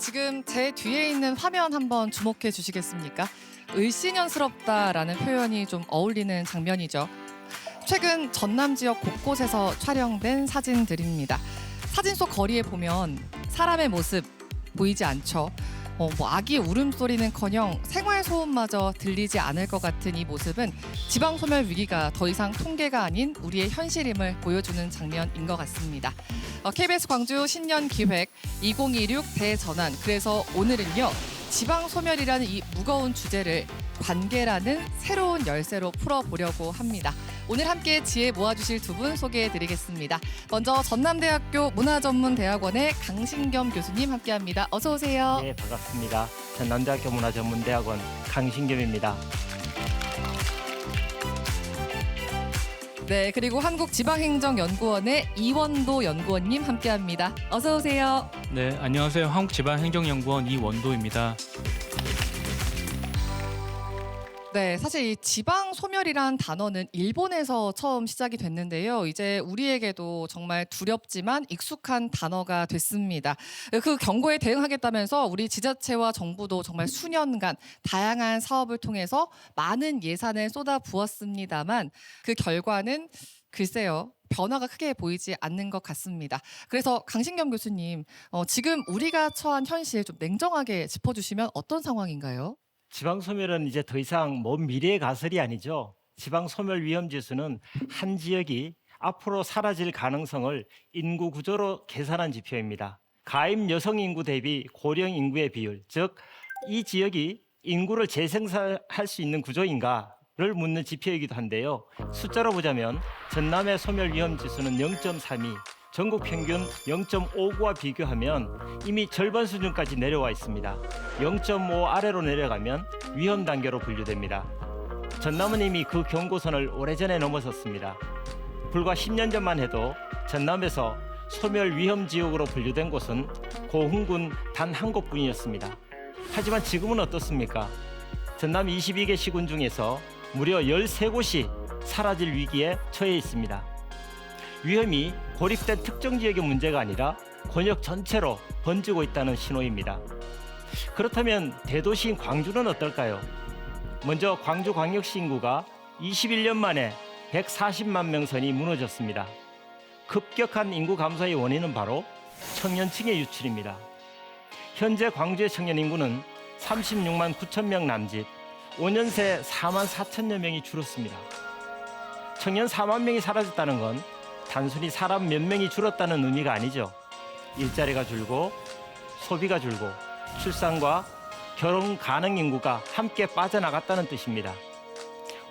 지금 제 뒤에 있는 화면 한번 주목해 주시겠습니까? 을씨년스럽다라는 표현이 좀 어울리는 장면이죠. 최근 전남 지역 곳곳에서 촬영된 사진들입니다. 사진 속 거리에 보면 사람의 모습 보이지 않죠. 아기 울음소리는커녕 생활소음마저 들리지 않을 것 같은 이 모습은 지방소멸 위기가 더 이상 통계가 아닌 우리의 현실임을 보여주는 장면인 것 같습니다. KBS 광주 신년기획 2026 대전환. 그래서 오늘은요. 지방소멸이라는 이 무거운 주제를 관계라는 새로운 열쇠로 풀어보려고 합니다. 오늘 함께 지혜 모아주실 두 분 소개해드리겠습니다. 먼저 전남대학교 문화전문대학원의 강신겸 교수님 함께합니다. 어서 오세요. 네, 반갑습니다. 전남대학교 문화전문대학원 강신겸입니다. 네, 그리고 한국지방행정연구원의 이원도 연구원님 함께합니다. 어서 오세요. 네, 안녕하세요. 한국지방행정연구원 이원도입니다. 네, 사실 이 지방소멸이란 단어는 일본에서 처음 시작이 됐는데요. 이제 우리에게도 정말 두렵지만 익숙한 단어가 됐습니다. 그 경고에 대응하겠다면서 우리 지자체와 정부도 정말 수년간 다양한 사업을 통해서 많은 예산을 쏟아부었습니다만 그 결과는 글쎄요. 변화가 크게 보이지 않는 것 같습니다. 그래서 강신겸 교수님, 지금 우리가 처한 현실 좀 냉정하게 짚어주시면 어떤 상황인가요? 지방소멸은 이제 더 이상 먼 미래의 가설이 아니죠. 지방소멸 위험지수는 한 지역이 앞으로 사라질 가능성을 인구 구조로 계산한 지표입니다. 가임 여성 인구 대비 고령 인구의 비율, 즉 이 지역이 인구를 재생산할 수 있는 구조인가를 묻는 지표이기도 한데요. 숫자로 보자면 전남의 소멸 위험지수는 0.32, 전국 평균 0.59와 비교하면 이미 절반 수준까지 내려와 있습니다. 0.5 아래로 내려가면 위험 단계로 분류됩니다. 전남은 이미 그 경고선을 오래전에 넘어섰습니다. 불과 10년 전만 해도 전남에서 소멸 위험 지역으로 분류된 곳은 고흥군 단 한 곳뿐이었습니다. 하지만 지금은 어떻습니까? 전남 22개 시군 중에서 무려 13곳이 사라질 위기에 처해 있습니다. 위험이 고립된 특정 지역의 문제가 아니라 권역 전체로 번지고 있다는 신호입니다. 그렇다면 대도시인 광주는 어떨까요? 먼저 광주광역시 인구가 21년 만에 140만 명 선이 무너졌습니다. 급격한 인구 감소의 원인은 바로 청년층의 유출입니다. 현재 광주의 청년 인구는 36만 9천 명 남짓, 5년 새 4만 4천여 명이 줄었습니다. 청년 4만 명이 사라졌다는 건 단순히 사람 몇 명이 줄었다는 의미가 아니죠. 일자리가 줄고 소비가 줄고 출산과 결혼 가능 인구가 함께 빠져나갔다는 뜻입니다.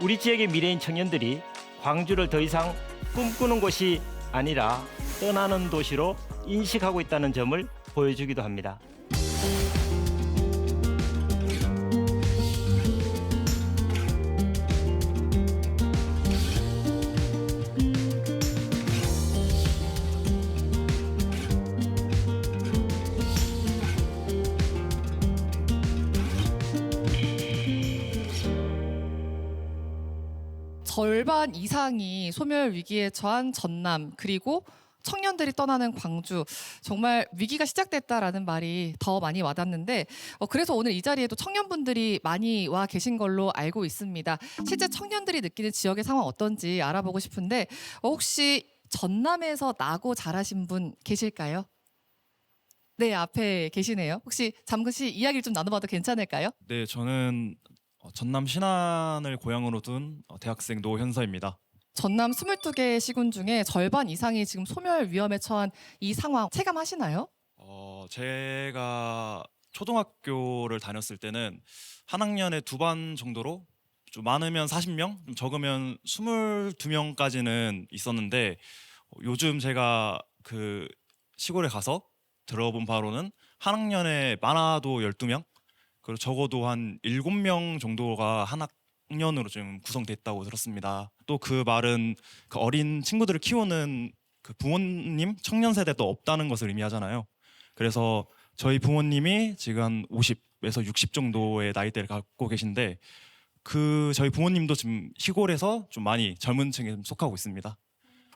우리 지역의 미래인 청년들이 광주를 더 이상 꿈꾸는 곳이 아니라 떠나는 도시로 인식하고 있다는 점을 보여주기도 합니다. 절반 이상이 소멸 위기에 처한 전남, 그리고 청년들이 떠나는 광주. 정말 위기가 시작됐다라는 말이 더 많이 와닿는데 그래서 오늘 이 자리에도 청년분들이 많이 와 계신 걸로 알고 있습니다. 실제 청년들이 느끼는 지역의 상황 어떤지 알아보고 싶은데 혹시 전남에서 나고 자라신 분 계실까요? 네, 앞에 계시네요. 혹시 잠시 이야기를 좀 나눠봐도 괜찮을까요? 네, 저는 전남 신안을 고향으로 둔 대학생 노현서입니다. 전남 22개 시군 중에 절반 이상이 지금 소멸 위험에 처한 이 상황 체감하시나요? 제가 초등학교를 다녔을 때는 한 학년에 두 반 정도로 좀 많으면 40명, 좀 적으면 22명까지는 있었는데 요즘 제가 그 시골에 가서 들어본 바로는 한 학년에 많아도 12명, 그리고 적어도 한 7명 정도가 한 학년으로 좀 구성됐다고 들었습니다. 또 그 말은 그 어린 친구들을 키우는 그 부모님, 청년 세대도 없다는 것을 의미하잖아요. 그래서 저희 부모님이 지금 한 50에서 60 정도의 나이대를 갖고 계신데 그 저희 부모님도 지금 시골에서 좀 많이 젊은 층에 좀 속하고 있습니다.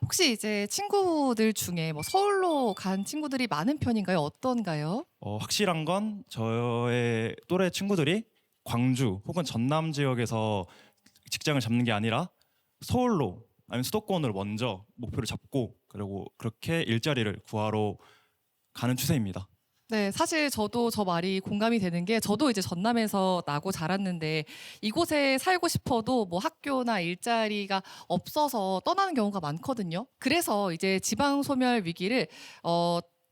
혹시 이제 친구들 중에 뭐 서울로 간 친구들이 많은 편인가요? 어떤가요? 확실한 건 저의 또래 친구들이 광주 혹은 전남 지역에서 직장을 잡는 게 아니라 서울로 아니면 수도권으로 먼저 목표를 잡고 그리고 그렇게 일자리를 구하러 가는 추세입니다. 네, 사실 저도 저 말이 공감이 되는 게 저도 이제 전남에서 나고 자랐는데 이곳에 살고 싶어도 뭐 학교나 일자리가 없어서 떠나는 경우가 많거든요. 그래서 이제 지방 소멸 위기를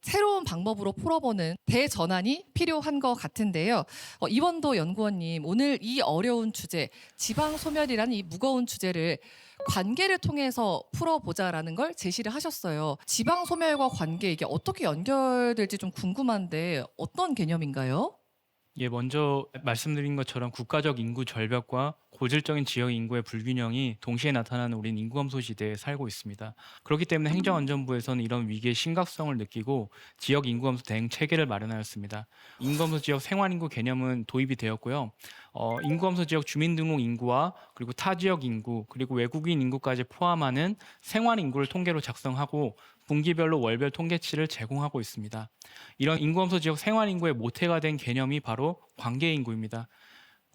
새로운 방법으로 풀어보는 대전환이 필요한 것 같은데요. 이원도 연구원님, 오늘 이 어려운 주제, 지방 소멸이라는 이 무거운 주제를 관계를 통해서 풀어보자라는 걸 제시를 하셨어요. 지방 소멸과 관계 이게 어떻게 연결될지 좀 궁금한데 어떤 개념인가요? 예, 먼저 말씀드린 것처럼 국가적 인구 절벽과 고질적인 지역 인구의 불균형이 동시에 나타나는 우린 인구 감소 시대에 살고 있습니다. 그렇기 때문에 행정안전부에서는 이런 위기의 심각성을 느끼고 지역 인구 감소 대응 체계를 마련하였습니다. 인구 감소 지역 생활인구 개념은 도입이 되었고요. 인구 감소 지역 주민등록 인구와 그리고 타 지역 인구 그리고 외국인 인구까지 포함하는 생활 인구를 통계로 작성하고 분기별로 월별 통계치를 제공하고 있습니다. 이런 인구 감소 지역 생활 인구의 모태가 된 개념이 바로 관계 인구입니다.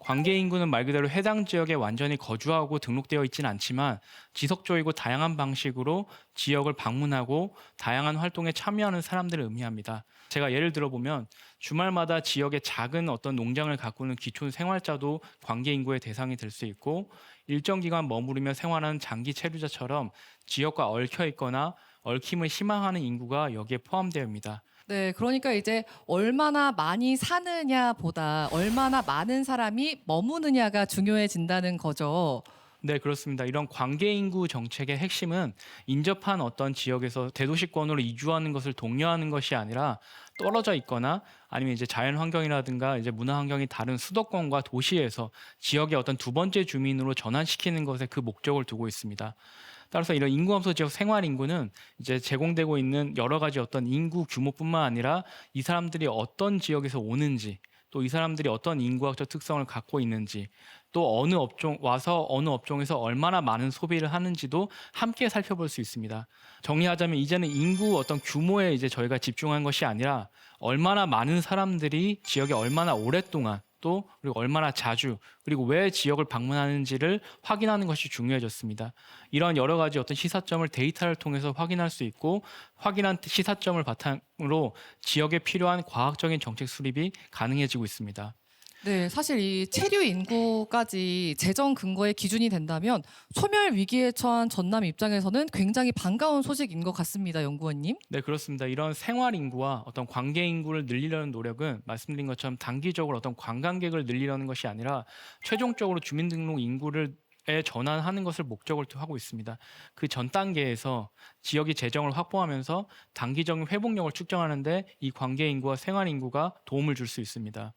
관계 인구는 말 그대로 해당 지역에 완전히 거주하고 등록되어 있지는 않지만 지속적이고 다양한 방식으로 지역을 방문하고 다양한 활동에 참여하는 사람들을 의미합니다. 제가 예를 들어보면 주말마다 지역의 작은 어떤 농장을 가꾸는 기촌 생활자도 관계 인구의 대상이 될 수 있고 일정 기간 머무르며 생활하는 장기 체류자처럼 지역과 얽혀 있거나 얽힘을 희망하는 인구가 여기에 포함되어입니다. 네, 그러니까 이제 얼마나 많이 사느냐보다 얼마나 많은 사람이 머무느냐가 중요해진다는 거죠. 네, 그렇습니다. 이런 관계 인구 정책의 핵심은 인접한 어떤 지역에서 대도시권으로 이주하는 것을 독려하는 것이 아니라 떨어져 있거나 아니면 이제 자연 환경이라든가 이제 문화 환경이 다른 수도권과 도시에서 지역의 어떤 두 번째 주민으로 전환시키는 것에 그 목적을 두고 있습니다. 따라서 이런 인구 감소 지역 생활 인구는 이제 제공되고 있는 여러 가지 어떤 인구 규모뿐만 아니라 이 사람들이 어떤 지역에서 오는지 또 이 사람들이 어떤 인구학적 특성을 갖고 있는지 또 어느 업종에서 얼마나 많은 소비를 하는지도 함께 살펴볼 수 있습니다. 정리하자면 이제는 인구 어떤 규모에 이제 저희가 집중한 것이 아니라 얼마나 많은 사람들이 지역에 얼마나 오랫동안 또 그리고 얼마나 자주 그리고 왜 지역을 방문하는지를 확인하는 것이 중요해졌습니다. 이런 여러 가지 어떤 시사점을 데이터를 통해서 확인할 수 있고 확인한 시사점을 바탕으로 지역에 필요한 과학적인 정책 수립이 가능해지고 있습니다. 네, 사실 이 체류 인구까지 재정 근거의 기준이 된다면 소멸 위기에 처한 전남 입장에서는 굉장히 반가운 소식인 것 같습니다, 연구원님. 네, 그렇습니다. 이런 생활 인구와 어떤 관계 인구를 늘리려는 노력은 말씀드린 것처럼 단기적으로 어떤 관광객을 늘리려는 것이 아니라 최종적으로 주민등록 인구를 전환하는 것을 목적으로 하고 있습니다. 그 전 단계에서 지역이 재정을 확보하면서 단기적인 회복력을 측정하는데 이 관계 인구와 생활 인구가 도움을 줄 수 있습니다.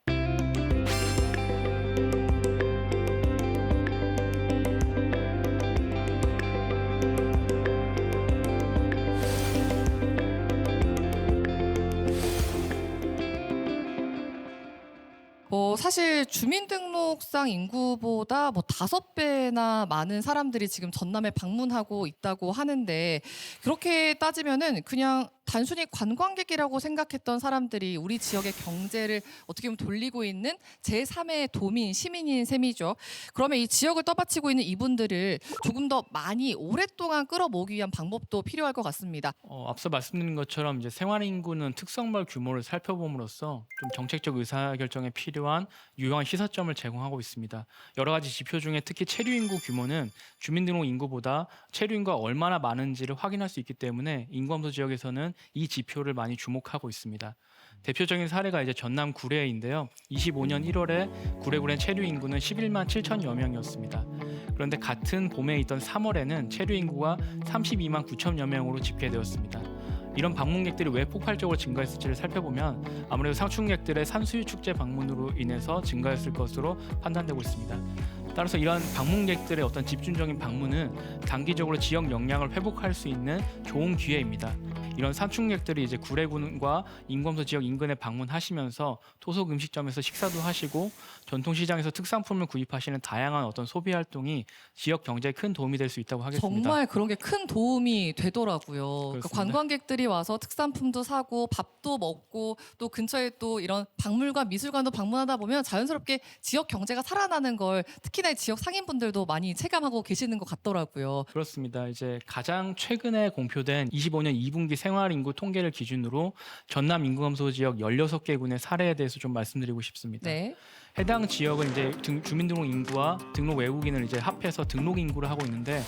사실 주민등록상 인구보다 5배나 많은 사람들이 지금 전남에 방문하고 있다고 하는데 그렇게 따지면은 그냥 단순히 관광객이라고 생각했던 사람들이 우리 지역의 경제를 어떻게 보면 돌리고 있는 제3의 도민, 시민인 셈이죠. 그러면 이 지역을 떠받치고 있는 이분들을 조금 더 많이 오랫동안 끌어모으기 위한 방법도 필요할 것 같습니다. 앞서 말씀드린 것처럼 이제 생활 인구는 특성별 규모를 살펴봄으로써 좀 정책적 의사결정에 필요한 유용한 시사점을 제공하고 있습니다. 여러 가지 지표 중에 특히 체류 인구 규모는 주민등록 인구보다 체류 인구가 얼마나 많은지를 확인할 수 있기 때문에 인구 감소 지역에서는 이 지표를 많이 주목하고 있습니다. 대표적인 사례가 이제 전남 구례인데요. 25년 1월에 구례군의 체류 인구는 11만 7천여 명이었습니다. 그런데 같은 봄에 있던 3월에는 체류 인구가 32만 9천여 명으로 집계되었습니다. 이런 방문객들이 왜 폭발적으로 증가했을지를 살펴보면 아무래도 상춘객들의 산수유 축제 방문으로 인해서 증가했을 것으로 판단되고 있습니다. 따라서 이러한 방문객들의 어떤 집중적인 방문은 단기적으로 지역 역량을 회복할 수 있는 좋은 기회입니다. 이런 산축객들이 이제 구례군과 인구감소 지역 인근에 방문하시면서 토속 음식점에서 식사도 하시고 전통시장에서 특산품을 구입하시는 다양한 어떤 소비 활동이 지역 경제에 큰 도움이 될 수 있다고 하겠습니다. 정말 그런 게 큰 도움이 되더라고요. 그러니까 그렇습니다. 관광객들이 와서 특산품도 사고 밥도 먹고 또 근처에 또 이런 박물관, 미술관도 방문하다 보면 자연스럽게 지역 경제가 살아나는 걸 특히나 지역 상인분들도 많이 체감하고 계시는 것 같더라고요. 그렇습니다. 이제 가장 최근에 공표된 25년 2분기 생활인구 통계를 기준으로 전남 인구감소 지역 16개 군의 사례에 대해서 좀 말씀드리고 싶습니다. 네. 해당 지역은 이제 주민등록 인구와 등록 외국인을 이제 합해서 등록 인구를 하고 있는데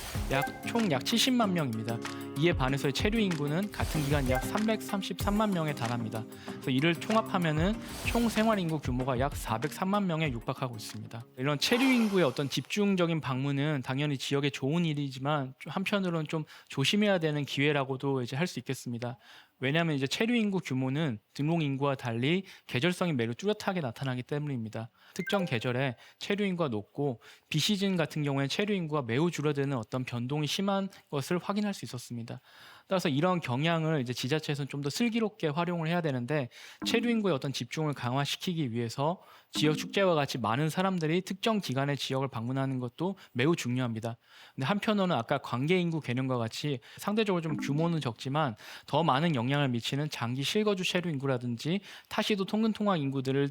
총 약 70만 명입니다. 이에 반해서 체류 인구는 같은 기간 약 333만 명에 달합니다. 그래서 이를 총합하면은 총 생활 인구 규모가 약 403만 명에 육박하고 있습니다. 이런 체류 인구의 어떤 집중적인 방문은 당연히 지역에 좋은 일이지만 한편으로는 좀 조심해야 되는 기회라고도 이제 할 수 있겠습니다. 왜냐하면 이제 체류 인구 규모는 등록 인구와 달리 계절성이 매우 뚜렷하게 나타나기 때문입니다. 특정 계절에 체류 인구가 높고 비시즌 같은 경우에 체류 인구가 매우 줄어드는 어떤 변동이 심한 것을 확인할 수 있었습니다. 따라서 이런 경향을 이제 지자체에서는 좀 더 슬기롭게 활용을 해야 되는데 체류 인구의 어떤 집중을 강화시키기 위해서 지역 축제와 같이 많은 사람들이 특정 기간에 지역을 방문하는 것도 매우 중요합니다. 근데 한편으로는 아까 관계 인구 개념과 같이 상대적으로 좀 규모는 적지만 더 많은 영향을 미치는 장기 실거주 체류 인구라든지 타시도 통근통학 인구들의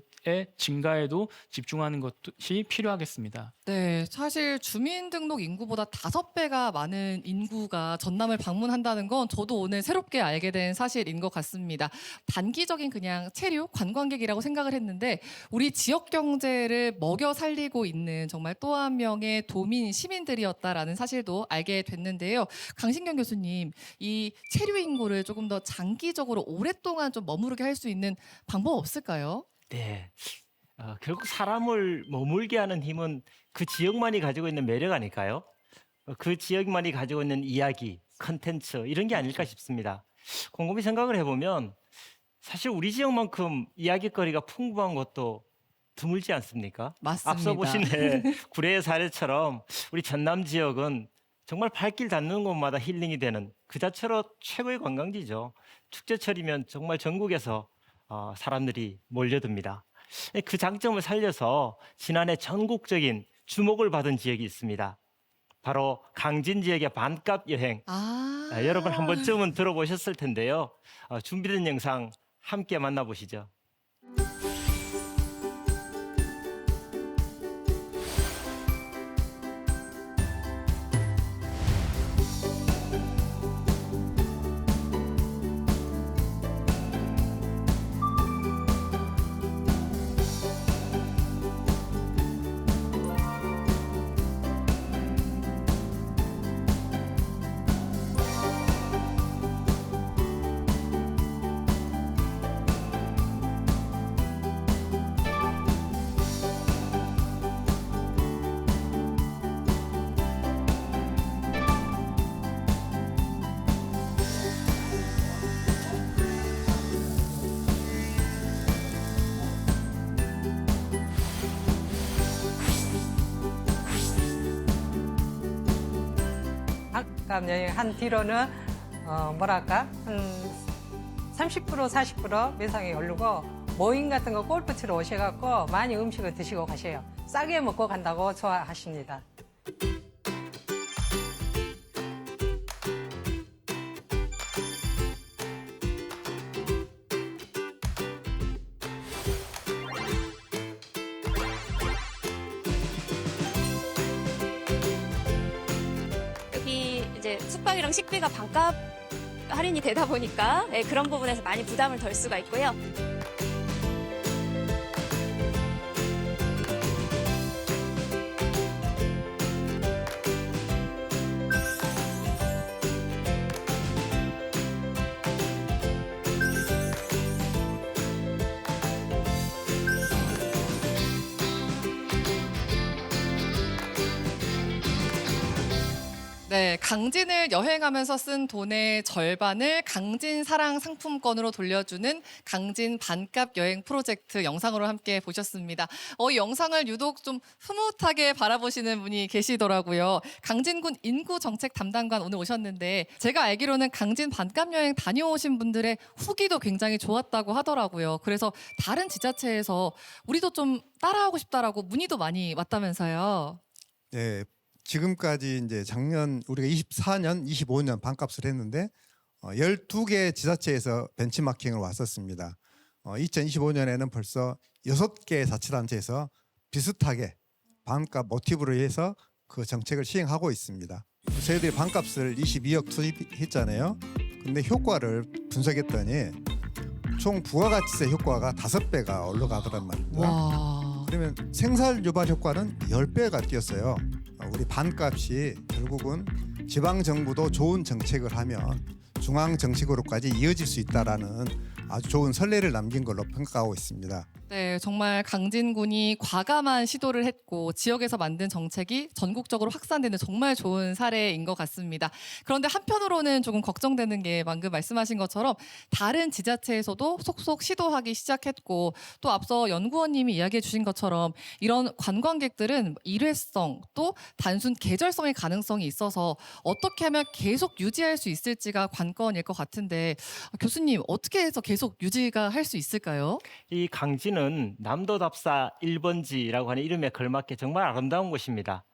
증가에도 집중하는 것이 필요하겠습니다. 네, 사실 주민등록 인구보다 5배가 많은 인구가 전남을 방문한다는 건 저도 오늘 새롭게 알게 된 사실인 것 같습니다. 단기적인 그냥 체류, 관광객이라고 생각을 했는데 우리 지역 경제를 먹여 살리고 있는 정말 또 한 명의 도민 시민들이었다라는 사실도 알게 됐는데요. 강신경 교수님, 이 체류 인구를 조금 더 장기적으로 오랫동안 좀 머무르게 할 수 있는 방법 없을까요? 네. 결국 사람을 머물게 하는 힘은 그 지역만이 가지고 있는 매력 아닐까요? 그 지역만이 가지고 있는 이야기, 컨텐츠 이런 게 아닐까 싶습니다. 곰곰이 생각을 해보면 사실 우리 지역만큼 이야기거리가 풍부한 것도 드물지 않습니까? 맞습니다. 앞서 보신 구례의 사례처럼 우리 전남 지역은 정말 발길 닿는 곳마다 힐링이 되는 그 자체로 최고의 관광지죠. 축제철이면 정말 전국에서 사람들이 몰려듭니다. 그 장점을 살려서 지난해 전국적인 주목을 받은 지역이 있습니다. 바로 강진 지역의 반값 여행. 여러분 한 번쯤은 들어보셨을 텐데요. 준비된 영상 함께 만나보시죠. 반값 여행한 뒤로는 뭐랄까 한 30% 40% 매상이 오르고 모임 같은 거 골프 치러 오셔갖고 많이 음식을 드시고 가셔요. 싸게 먹고 간다고 좋아하십니다. 여기 이제 숙박이랑 식비가 반값 할인이 되다 보니까 그런 부분에서 많이 부담을 덜 수가 있고요. 네, 강진을 여행하면서 쓴 돈의 절반을 강진 사랑 상품권으로 돌려주는 강진 반값 여행 프로젝트 영상으로 함께 보셨습니다. 이 영상을 유독 좀 흐뭇하게 바라보시는 분이 계시더라고요. 강진군 인구정책 담당관 오늘 오셨는데 제가 알기로는 강진 반값 여행 다녀오신 분들의 후기도 굉장히 좋았다고 하더라고요. 그래서 다른 지자체에서 우리도 좀 따라하고 싶다라고 문의도 많이 왔다면서요. 네, 지금까지 이제 작년 우리가 24년, 25년 반값을 했는데 12개 지자체에서 벤치마킹을 왔었습니다. 2025년에는 벌써 6개 자치단체에서 비슷하게 반값 모티브로 해서 그 정책을 시행하고 있습니다. 저희들이 반값을 22억 투입했잖아요. 근데 효과를 분석했더니 총 부가가치세 효과가 5배가 올라가더란 말입니다. 와. 그러면 생산 유발 효과는 10배가 뛰었어요. 우리 반값이 결국은 지방 정부도 좋은 정책을 하면 중앙 정책으로까지 이어질 수 있다라는 아주 좋은 선례를 남긴 걸로 평가하고 있습니다. 네, 정말 강진군이 과감한 시도를 했고 지역에서 만든 정책이 전국적으로 확산되는 정말 좋은 사례인 것 같습니다. 그런데 한편으로는 조금 걱정되는 게 방금 말씀하신 것처럼 다른 지자체에서도 속속 시도하기 시작했고 또 앞서 연구원님이 이야기해 주신 것처럼 이런 관광객들은 일회성 또 단순 계절성의 가능성이 있어서 어떻게 하면 계속 유지할 수 있을지가 관건일 것 같은데 교수님 어떻게 해서 계속 유지가 할 수 있을까요? 이 강진은 남도답사 1번지라고 하는 이름에 걸맞게 정말 아름다운 곳입니다.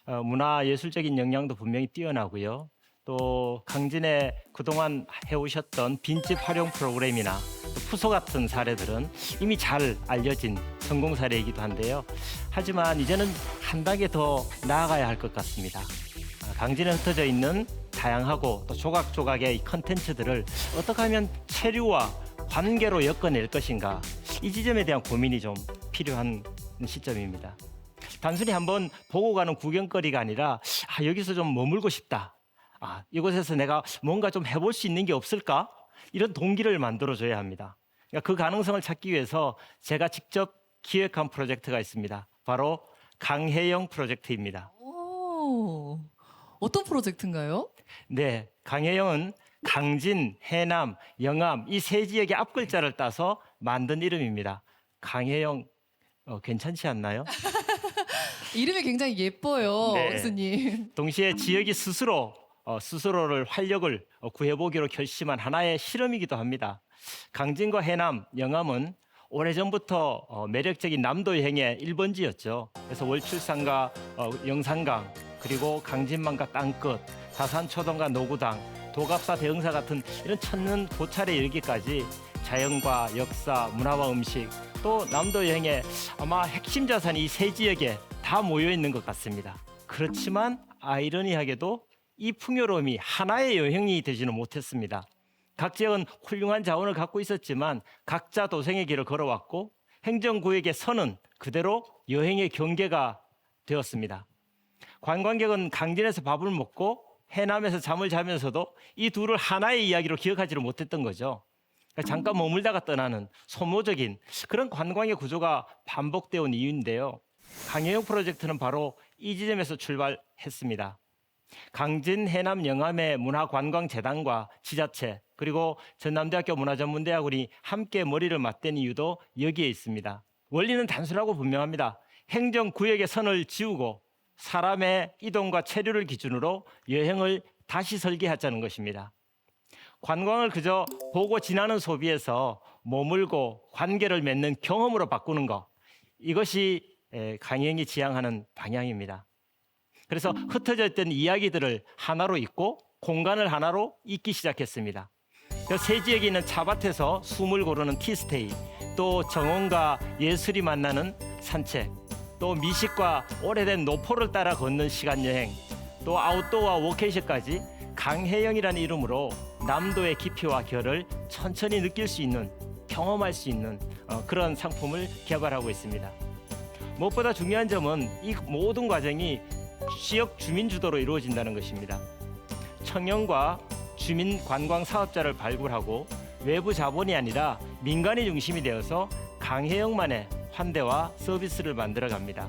문화예술적인 역량도 분명히 뛰어나고요. 또 강진에 그동안 해오셨던 빈집 활용 프로그램이나 푸소 같은 사례들은 이미 잘 알려진 성공 사례이기도 한데요. 하지만 이제는 한 단계 더 나아가야 할 것 같습니다. 강진에 흩어져 있는 다양하고 또 조각조각의 이 컨텐츠들을 어떻게 하면 체류와 관계로 엮어낼 것인가, 이 지점에 대한 고민이 좀 필요한 시점입니다. 단순히 한번 보고 가는 구경거리가 아니라 여기서 좀 머물고 싶다, 이곳에서 내가 뭔가 좀 해볼 수 있는 게 없을까, 이런 동기를 만들어줘야 합니다. 그러니까 그 가능성을 찾기 위해서 제가 직접 기획한 프로젝트가 있습니다. 바로 강해영 프로젝트입니다. 오, 어떤 프로젝트인가요? 네, 강해영은 강진, 해남, 영암 이 세 지역의 앞글자를 따서 만든 이름입니다. 강해영 괜찮지 않나요? 이름이 굉장히 예뻐요, 네. 교수님. 동시에 지역이 스스로를 활력을 구해보기로 결심한 하나의 실험이기도 합니다. 강진과 해남, 영암은 오래전부터 매력적인 남도 여행의 1번지였죠. 그래서 월출산과 영산강, 그리고 강진만과 땅끝, 사산초동과 노구당, 도갑사 대흥사 같은 이런 천년 고찰에 이르기까지 자연과 역사, 문화와 음식, 또 남도 여행의 아마 핵심 자산이 이 세 지역에 다 모여 있는 것 같습니다. 그렇지만 아이러니하게도 이 풍요로움이 하나의 여행이 되지는 못했습니다. 각 지역은 훌륭한 자원을 갖고 있었지만 각자 도생의 길을 걸어왔고 행정구역의 선은 그대로 여행의 경계가 되었습니다. 관광객은 강진에서 밥을 먹고 해남에서 잠을 자면서도 이 둘을 하나의 이야기로 기억하지를 못했던 거죠. 그러니까 잠깐 머물다가 떠나는 소모적인 그런 관광의 구조가 반복되어 온 이유인데요. 강해영 프로젝트는 바로 이 지점에서 출발했습니다. 강진, 해남, 영암의 문화관광재단과 지자체 그리고 전남대학교 문화전문대학원이 함께 머리를 맞댄 이유도 여기에 있습니다. 원리는 단순하고 분명합니다. 행정구역의 선을 지우고 사람의 이동과 체류를 기준으로 여행을 다시 설계하자는 것입니다. 관광을 그저 보고 지나는 소비에서 머물고 관계를 맺는 경험으로 바꾸는 것, 이것이 강해영이 지향하는 방향입니다. 그래서 흩어져 있던 이야기들을 하나로 잇고 공간을 하나로 잇기 시작했습니다. 세 지역에 있는 차밭에서 숨을 고르는 티스테이, 또 정원과 예술이 만나는 산책, 또 미식과 오래된 노포를 따라 걷는 시간여행, 또 아웃도어 워케이션까지 강해영이라는 이름으로 남도의 깊이와 결을 천천히 느낄 수 있는, 경험할 수 있는 그런 상품을 개발하고 있습니다. 무엇보다 중요한 점은 이 모든 과정이 지역 주민 주도로 이루어진다는 것입니다. 청년과 주민 관광 사업자를 발굴하고 외부 자본이 아니라 민간이 중심이 되어서 강해영만의 환대와 서비스를 만들어 갑니다.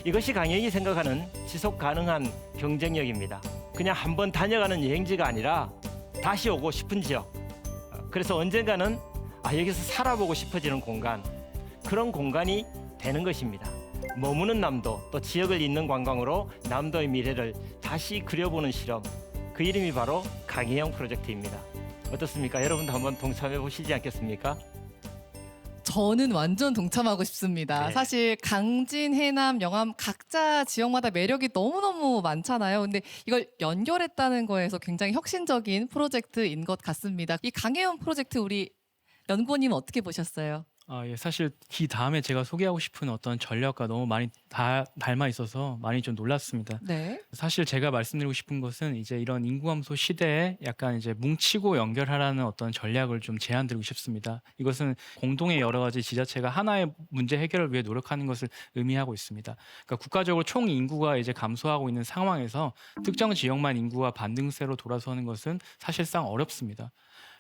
이것이 강해영이 생각하는 지속 가능한 경쟁력입니다. 그냥 한번 다녀가는 여행지가 아니라 다시 오고 싶은 지역. 그래서 언젠가는 여기서 살아보고 싶어지는 공간, 그런 공간이 되는 것입니다. 머무는 남도, 또 지역을 잇는 관광으로 남도의 미래를 다시 그려보는 실험, 그 이름이 바로 강혜영 프로젝트입니다. 어떻습니까? 여러분도 한번 동참해 보시지 않겠습니까? 저는 완전 동참하고 싶습니다. 네. 사실 강진, 해남, 영암 각자 지역마다 매력이 너무너무 많잖아요. 근데 이걸 연결했다는 거에서 굉장히 혁신적인 프로젝트인 것 같습니다. 이 강혜연 프로젝트 우리 연구원님 어떻게 보셨어요? 예, 사실 이 다음에 제가 소개하고 싶은 어떤 전략과 너무 많이 닮아 있어서 많이 좀 놀랐습니다. 네. 사실 제가 말씀드리고 싶은 것은 이제 이런 인구 감소 시대에 약간 이제 뭉치고 연결하라는 어떤 전략을 좀 제안드리고 싶습니다. 이것은 공동의 여러 가지 지자체가 하나의 문제 해결을 위해 노력하는 것을 의미하고 있습니다. 그러니까 국가적으로 총 인구가 이제 감소하고 있는 상황에서 특정 지역만 인구가 반등세로 돌아서는 것은 사실상 어렵습니다.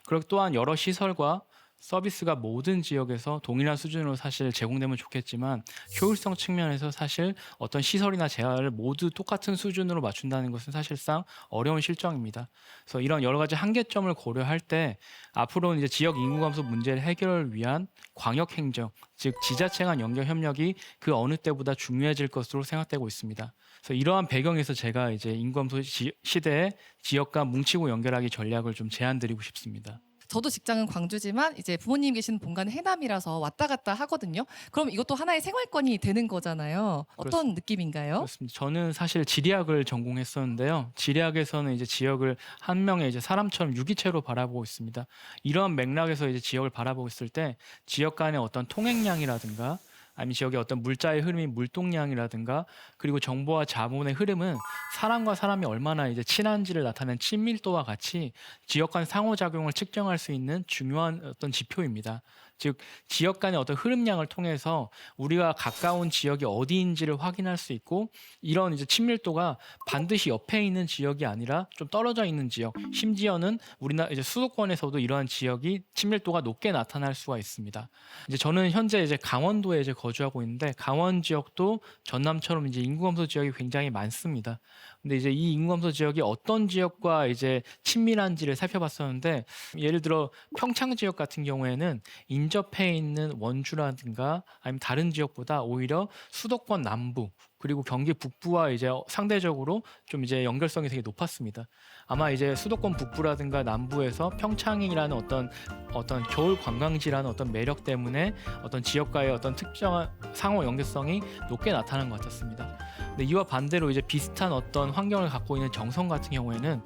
그리고 또한 여러 시설과 서비스가 모든 지역에서 동일한 수준으로 사실 제공되면 좋겠지만 효율성 측면에서 사실 어떤 시설이나 재화를 모두 똑같은 수준으로 맞춘다는 것은 사실상 어려운 실정입니다. 그래서 이런 여러 가지 한계점을 고려할 때 앞으로는 이제 지역 인구 감소 문제를 해결을 위한 광역 행정, 즉 지자체 간 연결 협력이 그 어느 때보다 중요해질 것으로 생각되고 있습니다. 그래서 이러한 배경에서 제가 이제 인구 감소 시대에 지역과 뭉치고 연결하기 전략을 좀 제안드리고 싶습니다. 저도 직장은 광주지만 이제 부모님 계시는 본가는 해남이라서 왔다 갔다 하거든요. 그럼 이것도 하나의 생활권이 되는 거잖아요. 어떤 느낌인가요? 그렇습니다. 저는 사실 지리학을 전공했었는데요. 지리학에서는 이제 지역을 한 명의 이제 사람처럼 유기체로 바라보고 있습니다. 이러한 맥락에서 이제 지역을 바라보고 있을 때 지역 간의 어떤 통행량이라든가 아니면 지역의 어떤 물자의 흐름인 물동량이라든가 그리고 정보와 자본의 흐름은 사람과 사람이 얼마나 이제 친한지를 나타내는 친밀도와 같이 지역 간 상호작용을 측정할 수 있는 중요한 어떤 지표입니다. 즉 지역 간의 어떤 흐름량을 통해서 우리가 가까운 지역이 어디인지를 확인할 수 있고 이런 이제 친밀도가 반드시 옆에 있는 지역이 아니라 좀 떨어져 있는 지역, 심지어는 우리나라 이제 수도권에서도 이러한 지역이 친밀도가 높게 나타날 수가 있습니다. 이제 저는 현재 이제 강원도에 이제 거주하고 있는데 강원 지역도 전남처럼 이제 인구 감소 지역이 굉장히 많습니다. 근데 이제 이 인구 감소 지역이 어떤 지역과 이제 친밀한지를 살펴봤었는데 예를 들어 평창 지역 같은 경우에는 인접해 있는 원주라든가 아니면 다른 지역보다 오히려 수도권 남부 그리고 경기 북부와 이제 상대적으로 좀 이제 연결성이 되게 높았습니다. 아마 이제 수도권 북부라든가 남부에서 평창이라는 어떤 겨울 관광지라는 어떤 매력 때문에 어떤 지역과의 어떤 특정한 상호 연결성이 높게 나타난 것 같았습니다. 근데 이와 반대로 이제 비슷한 어떤 환경을 갖고 있는 정선 같은 경우에는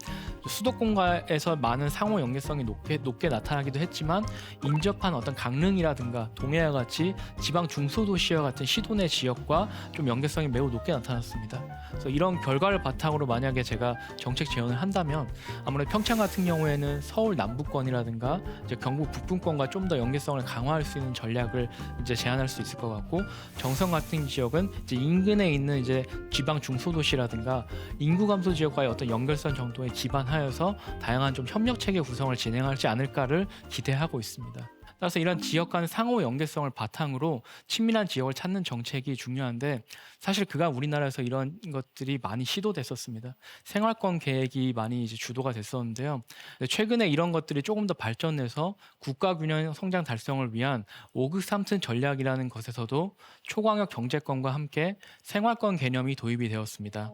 수도권과에서 많은 상호 연계성이 높게 나타나기도 했지만 인접한 어떤 강릉이라든가 동해와 같이 지방 중소도시와 같은 시도 내 지역과 좀 연계성이 매우 높게 나타났습니다. 그래서 이런 결과를 바탕으로 만약에 제가 정책 제언을 한다면 아무래도 평창 같은 경우에는 서울 남부권이라든가 이제 경북 북부권과 좀 더 연계성을 강화할 수 있는 전략을 이제 제안할 수 있을 것 같고 정선 같은 지역은 이제 인근에 있는 이제 지방 중소도시라든가 인구 감소 지역과의 어떤 연결성 정도에 기반하여서 다양한 좀 협력 체계 구성을 진행하지 않을까를 기대하고 있습니다. 따라서 이런 지역 간 상호 연계성을 바탕으로 친밀한 지역을 찾는 정책이 중요한데 사실 그간 우리나라에서 이런 것들이 많이 시도됐었습니다. 생활권 계획이 많이 이제 주도가 됐었는데요. 최근에 이런 것들이 조금 더 발전해서 국가 균형 성장 달성을 위한 5급 3튼 전략이라는 것에서도 초광역 경제권과 함께 생활권 개념이 도입이 되었습니다.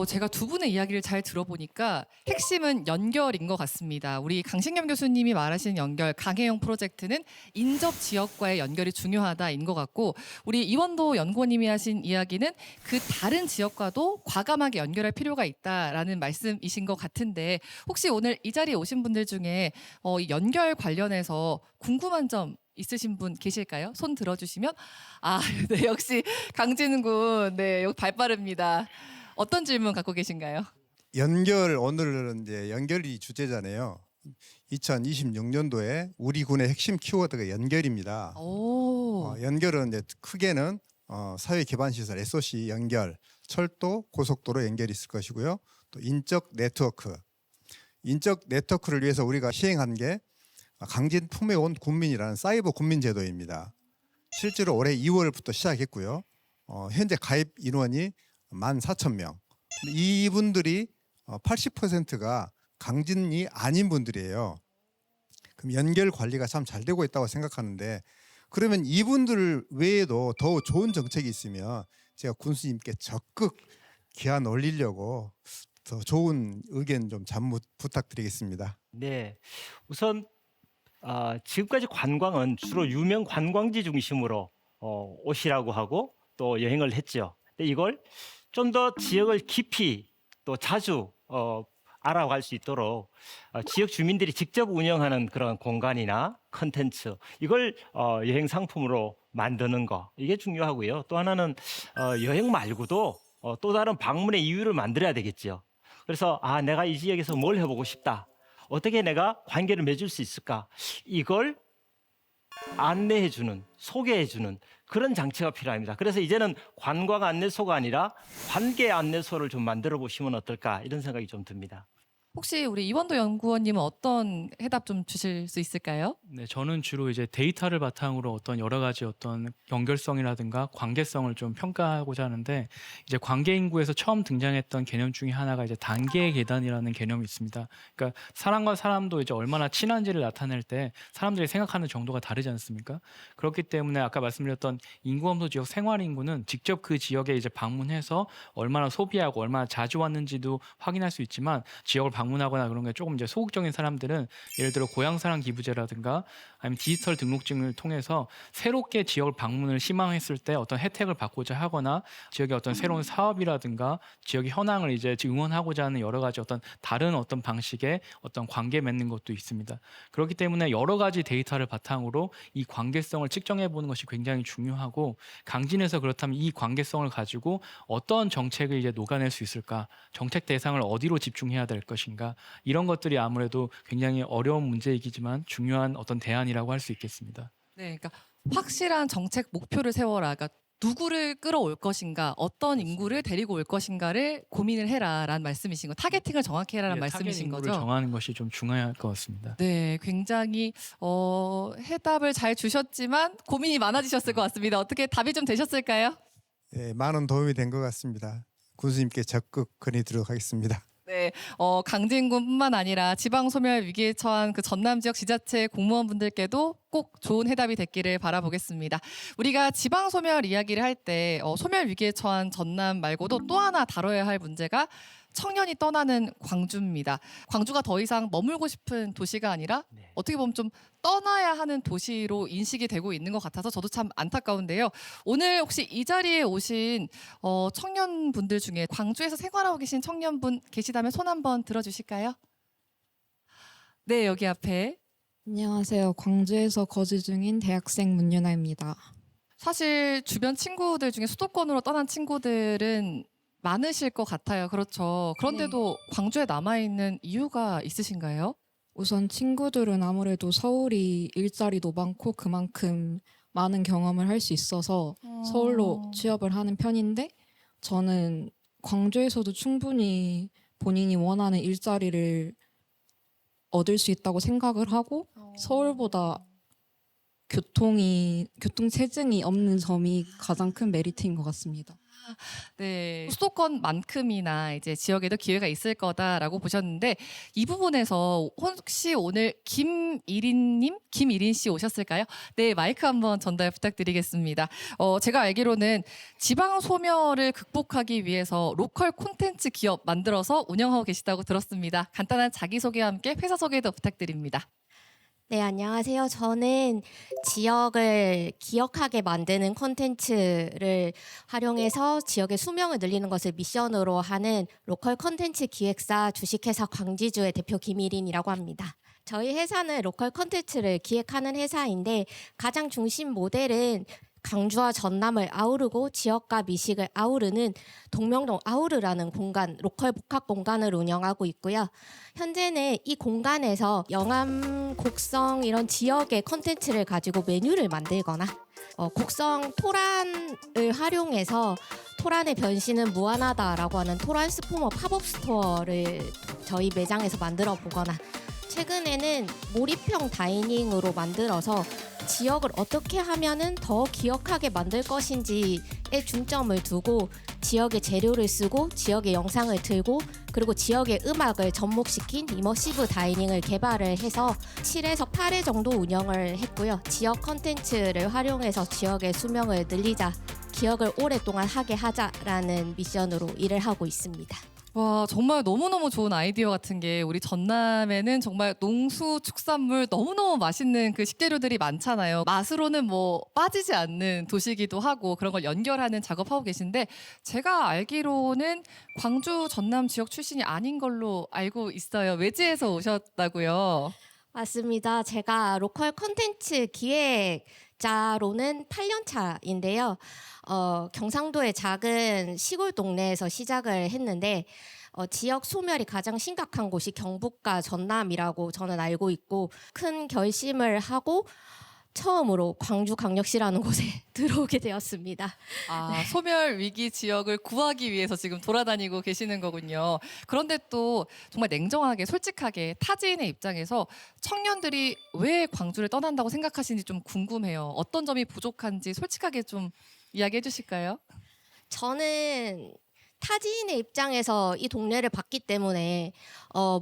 제가 두 분의 이야기를 잘 들어보니까 핵심은 연결인 것 같습니다. 우리 강신겸 교수님이 말하신 연결, 강혜영 프로젝트는 인접 지역과의 연결이 중요하다인 것 같고 우리 이원도 연구원님이 하신 이야기는 그 다른 지역과도 과감하게 연결할 필요가 있다라는 말씀이신 것 같은데 혹시 오늘 이 자리에 오신 분들 중에 이 연결 관련해서 궁금한 점 있으신 분 계실까요? 손 들어주시면 네, 역시 강진군, 네, 여기 발 빠릅니다. 어떤 질문 갖고 계신가요? 연결 오늘은 이제 연결이 주제잖아요. 2026년도에 우리 군의 핵심 키워드가 연결입니다. 오. 연결은 이제 크게는 사회 기반 시설 SOC 연결, 철도, 고속도로 연결이 있을 것이고요. 또 인적 네트워크를 위해서 우리가 시행한 게 강진 품에 온 군민이라는 사이버 군민 제도입니다. 실제로 올해 2월부터 시작했고요. 현재 가입 인원이 14,000명. 이분들이 80%가 강진이 아닌 분들이에요. 그럼 연결 관리가 참 잘 되고 있다고 생각하는데, 그러면 이분들 외에도 더 좋은 정책이 있으면 제가 군수님께 적극 기한 올리려고 더 좋은 의견 좀 잠못 부탁드리겠습니다. 네, 우선 지금까지 관광은 주로 유명 관광지 중심으로 오시라고 하고 또 여행을 했죠. 근데 이걸 좀 더 지역을 깊이 또 자주 알아갈 수 있도록 지역 주민들이 직접 운영하는 그런 공간이나 컨텐츠, 이걸 여행 상품으로 만드는 거, 이게 중요하고요. 또 하나는 여행 말고도 또 다른 방문의 이유를 만들어야 되겠죠. 그래서 내가 이 지역에서 뭘 해보고 싶다, 어떻게 내가 관계를 맺을 수 있을까, 이걸 안내해주는, 소개해주는 그런 장치가 필요합니다. 그래서 이제는 관광 안내소가 아니라 관계 안내소를 좀 만들어 보시면 어떨까, 이런 생각이 좀 듭니다. 혹시 우리 이원도 연구원님은 어떤 해답 좀 주실 수 있을까요? 네, 저는 주로 이제 데이터를 바탕으로 어떤 여러 가지 어떤 연결성이라든가 관계성을 좀 평가하고자 하는데, 이제 관계 인구에서 처음 등장했던 개념 중에 하나가 이제 단계의 계단이라는 개념이 있습니다. 그러니까 사람과 사람도 이제 얼마나 친한지를 나타낼 때 사람들이 생각하는 정도가 다르지 않습니까? 그렇기 때문에 아까 말씀드렸던 인구감소 지역 생활 인구는 직접 그 지역에 이제 방문해서 얼마나 소비하고 얼마나 자주 왔는지도 확인할 수 있지만, 지역을 방문하거나 그런 게 조금 이제 소극적인 사람들은 예를 들어 고향사랑 기부제라든가 아니면 디지털 등록증을 통해서 새롭게 지역을 방문을 희망했을 때 어떤 혜택을 받고자 하거나 지역의 어떤 새로운 사업이라든가 지역의 현황을 이제 응원하고자 하는 여러 가지 어떤 다른 어떤 방식의 어떤 관계 맺는 것도 있습니다. 그렇기 때문에 여러 가지 데이터를 바탕으로 이 관계성을 측정해 보는 것이 굉장히 중요하고, 강진에서 그렇다면 이 관계성을 가지고 어떤 정책을 이제 녹아낼 수 있을까, 정책 대상을 어디로 집중해야 될 것인가, 이런 것들이 아무래도 굉장히 어려운 문제이기지만 중요한 어떤 대안이라고 할 수 있겠습니다. 네, 그러니까 확실한 정책 목표를 세워라. 그러니까 누구를 끌어올 것인가, 어떤 인구를 데리고 올 것인가를 고민을 해라라는 말씀이신 거, 타겟팅을 정확히 해라라는 말씀이신 타겟 거죠. 인구를 정하는 것이 좀 중요할 것 같습니다. 네, 굉장히 해답을 잘 주셨지만 고민이 많아지셨을 것 같습니다. 어떻게 답이 좀 되셨을까요? 예, 많은 도움이 된 것 같습니다. 군수님께 적극 건의드리도록 하겠습니다. 네, 강진군뿐만 아니라 지방 소멸 위기에 처한 그 전남 지역 지자체 공무원분들께도 꼭 좋은 해답이 됐기를 바라보겠습니다. 우리가 지방 소멸 이야기를 할 때 소멸 위기에 처한 전남 말고도 또 하나 다뤄야 할 문제가 청년이 떠나는 광주입니다. 광주가 더 이상 머물고 싶은 도시가 아니라 어떻게 보면 좀 떠나야 하는 도시로 인식이 되고 있는 것 같아서 저도 참 안타까운데요. 오늘 혹시 이 자리에 오신 청년분들 중에 광주에서 생활하고 계신 청년분 계시다면 손 한번 들어주실까요? 네, 여기 앞에. 안녕하세요. 광주에서 거주 중인 대학생 문윤아입니다. 사실 주변 친구들 중에 수도권으로 떠난 친구들은 많으실 것 같아요. 그렇죠. 그런데도 광주에 남아있는 이유가 있으신가요? 우선 친구들은 아무래도 서울이 일자리도 많고 그만큼 많은 경험을 할 수 있어서 서울로 취업을 하는 편인데, 저는 광주에서도 충분히 본인이 원하는 일자리를 얻을 수 있다고 생각을 하고, 서울보다 교통 체증이 없는 점이 가장 큰 메리트인 것 같습니다. 네, 수도권만큼이나 이제 지역에도 기회가 있을 거다라고 보셨는데, 이 부분에서 혹시 오늘 김일인 씨 오셨을까요? 네, 마이크 한번 전달 부탁드리겠습니다. 제가 알기로는 지방 소멸을 극복하기 위해서 로컬 콘텐츠 기업 만들어서 운영하고 계시다고 들었습니다. 간단한 자기소개와 함께 회사 소개도 부탁드립니다. 네, 안녕하세요. 저는 지역을 기억하게 만드는 콘텐츠를 활용해서 지역의 수명을 늘리는 것을 미션으로 하는 로컬 콘텐츠 기획사 주식회사 광지주의 대표 김일인이라고 합니다. 저희 회사는 로컬 콘텐츠를 기획하는 회사인데, 가장 중심 모델은 강주와 전남을 아우르고 지역과 미식을 아우르는 동명동 아우르라는 공간, 로컬 복합 공간을 운영하고 있고요. 현재는 이 공간에서 영암, 곡성 이런 지역의 컨텐츠를 가지고 메뉴를 만들거나 곡성 토란을 활용해서 토란의 변신은 무한하다라고 하는 토란스포머 팝업 스토어를 저희 매장에서 만들어 보거나 최근에는 몰입형 다이닝으로 만들어서 지역을 어떻게 하면은 더 기억하게 만들 것인지에 중점을 두고 지역의 재료를 쓰고 지역의 영상을 틀고 그리고 지역의 음악을 접목시킨 이머시브 다이닝을 개발을 해서 7에서 8회 정도 운영을 했고요. 지역 컨텐츠를 활용해서 지역의 수명을 늘리자, 기억을 오랫동안 하게 하자라는 미션으로 일을 하고 있습니다. 와, 정말 너무너무 좋은 아이디어 같은 게 우리 전남에는 정말 농수 축산물 너무너무 맛있는 그 식재료들이 많잖아요. 맛으로는 뭐 빠지지 않는 도시기도 하고 그런 걸 연결하는 작업하고 계신데 제가 알기로는 광주 전남 지역 출신이 아닌 걸로 알고 있어요. 외지에서 오셨다고요. 맞습니다. 제가 로컬 콘텐츠 기획자로는 8년 차인데요. 경상도의 작은 시골 동네에서 시작을 했는데 지역 소멸이 가장 심각한 곳이 경북과 전남이라고 저는 알고 있고 큰 결심을 하고 처음으로 광주광역시라는 곳에 들어오게 되었습니다. 아, 소멸 위기 지역을 구하기 위해서 지금 돌아다니고 계시는 거군요. 그런데 또 정말 냉정하게 솔직하게 타지인의 입장에서 청년들이 왜 광주를 떠난다고 생각하시는지 좀 궁금해요. 어떤 점이 부족한지 솔직하게 좀 이야기해 주실까요? 저는 타지인의 입장에서 이 동네를 봤기 때문에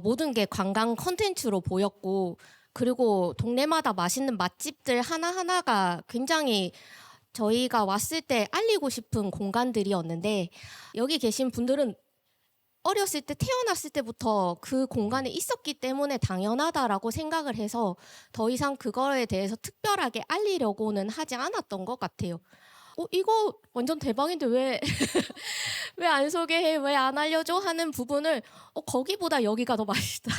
모든 게 관광 컨텐츠로 보였고 그리고 동네마다 맛있는 맛집들 하나하나가 굉장히 저희가 왔을 때 알리고 싶은 공간들이었는데 여기 계신 분들은 어렸을 때 태어났을 때부터 그 공간에 있었기 때문에 당연하다라고 생각을 해서 더 이상 그거에 대해서 특별하게 알리려고는 하지 않았던 것 같아요. 이거 완전 대박인데 왜 안 소개해? 왜 안 알려줘? 하는 부분을 거기보다 여기가 더 맛있다.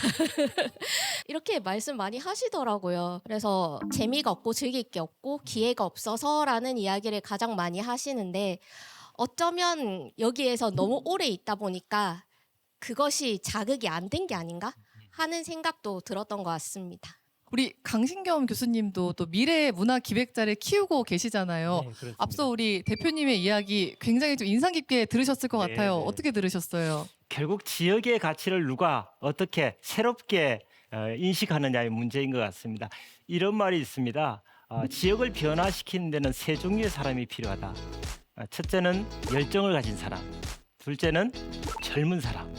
이렇게 말씀 많이 하시더라고요. 그래서 재미가 없고 즐길 게 없고 기회가 없어서라는 이야기를 가장 많이 하시는데 어쩌면 여기에서 너무 오래 있다 보니까 그것이 자극이 안 된 게 아닌가 하는 생각도 들었던 것 같습니다. 우리 강신겸 교수님도 또 미래 문화 기획자를 키우고 계시잖아요. 네, 그렇습니다. 앞서 우리 대표님의 이야기 굉장히 좀 인상 깊게 들으셨을 것 네, 같아요. 네. 어떻게 들으셨어요? 결국 지역의 가치를 누가 어떻게 새롭게 인식하느냐의 문제인 것 같습니다. 이런 말이 있습니다. 지역을 변화시키는 데는 세 종류의 사람이 필요하다. 첫째는 열정을 가진 사람, 둘째는 젊은 사람.